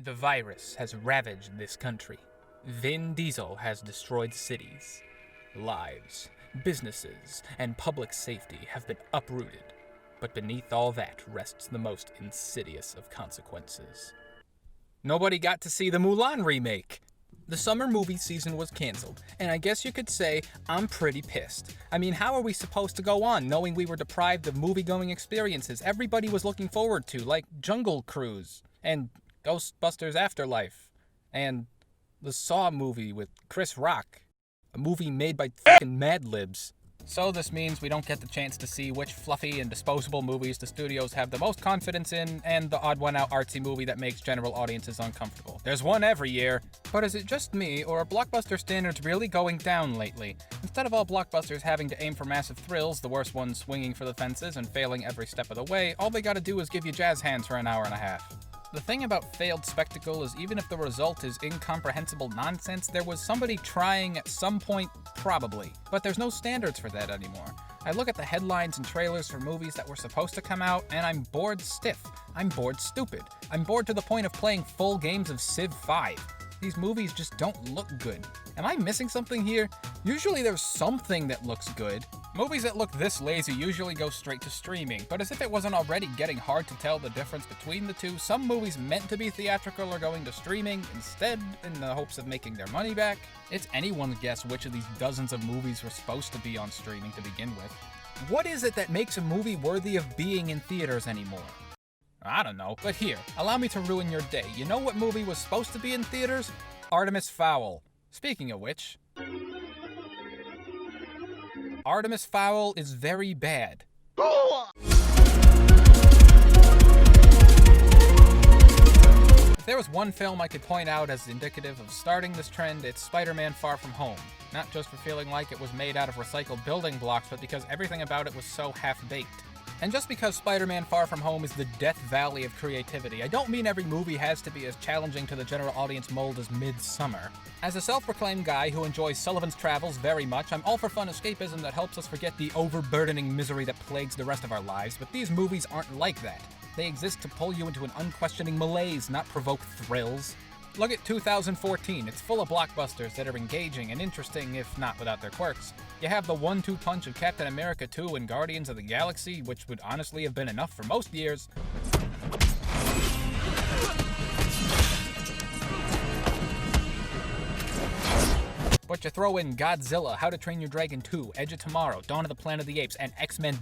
The virus has ravaged this country. Vin Diesel has destroyed cities. Lives, businesses, and public safety have been uprooted. But beneath all that rests the most insidious of consequences. Nobody got to see the Mulan remake. The summer movie season was canceled, and I guess you could say I'm pretty pissed. I mean, how are we supposed to go on knowing we were deprived of movie-going experiences everybody was looking forward to, like Jungle Cruise, and Ghostbusters Afterlife, and the Saw movie with Chris Rock, a movie made by fucking Mad Libs. So this means we don't get the chance to see which fluffy and disposable movies the studios have the most confidence in, and the odd one-out artsy movie that makes general audiences uncomfortable. There's one every year. But is it just me, or are blockbuster standards really going down lately? Instead of all blockbusters having to aim for massive thrills, the worst ones swinging for the fences and failing every step of the way, all they gotta do is give you jazz hands for an hour and a half. The thing about failed spectacle is even if the result is incomprehensible nonsense, there was somebody trying at some point, probably. But there's no standards for that anymore. I look at the headlines and trailers for movies that were supposed to come out, and I'm bored stiff. I'm bored stupid. I'm bored to the point of playing full games of Civ 5. These movies just don't look good. Am I missing something here? Usually there's something that looks good. Movies that look this lazy usually go straight to streaming, but as if it wasn't already getting hard to tell the difference between the two, some movies meant to be theatrical are going to streaming instead in the hopes of making their money back. It's anyone's guess which of these dozens of movies were supposed to be on streaming to begin with. What is it that makes a movie worthy of being in theaters anymore? I don't know, but here, allow me to ruin your day. You know what movie was supposed to be in theaters? Artemis Fowl. Speaking of which, Artemis Fowl is very bad. If there was one film I could point out as indicative of starting this trend, it's Spider-Man Far From Home. Not just for feeling like it was made out of recycled building blocks, but because everything about it was so half-baked. And just because Spider-Man Far From Home is the death valley of creativity, I don't mean every movie has to be as challenging to the general audience mold as Midsommar. As a self-proclaimed guy who enjoys Sullivan's Travels very much, I'm all for fun escapism that helps us forget the overburdening misery that plagues the rest of our lives, but these movies aren't like that. They exist to pull you into an unquestioning malaise, not provoke thrills. Look at 2014, it's full of blockbusters that are engaging and interesting, if not without their quirks. You have the 1-2 punch of Captain America 2 and Guardians of the Galaxy, which would honestly have been enough for most years. But you throw in Godzilla, How to Train Your Dragon 2, Edge of Tomorrow, Dawn of the Planet of the Apes, and X-Men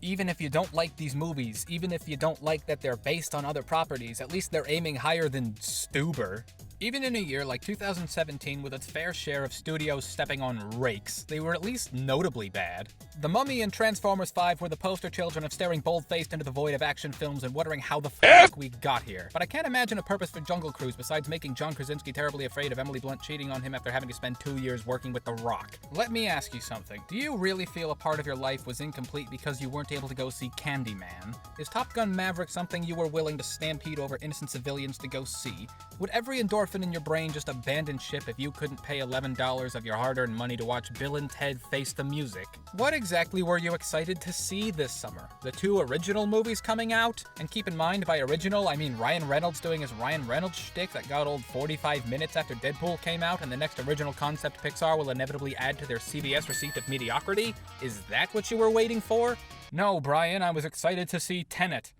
Even if you don't like these movies, even if you don't like that they're based on other properties, at least they're aiming higher than Stuber. Even in a year like 2017 with its fair share of studios stepping on rakes, they were at least notably bad. The Mummy and Transformers 5 were the poster children of staring bold-faced into the void of action films and wondering how the fuck we got here. But I can't imagine a purpose for Jungle Cruise besides making John Krasinski terribly afraid of Emily Blunt cheating on him after having to spend 2 years working with The Rock. Let me ask you something. Do you really feel a part of your life was incomplete because you weren't able to go see Candyman? Is Top Gun Maverick something you were willing to stampede over innocent civilians to go see? Would every endorphin in your brain just abandon ship if you couldn't pay $11 of your hard-earned money to watch Bill and Ted Face the Music? What exactly were you excited to see this summer? The 2 original movies coming out? And keep in mind, by original, I mean Ryan Reynolds doing his Ryan Reynolds shtick that got old 45 minutes after Deadpool came out and the next original concept Pixar will inevitably add to their CBS receipt of mediocrity? Is that what you were waiting for? No, Brian, I was excited to see Tenet.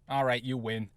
Alright, you win.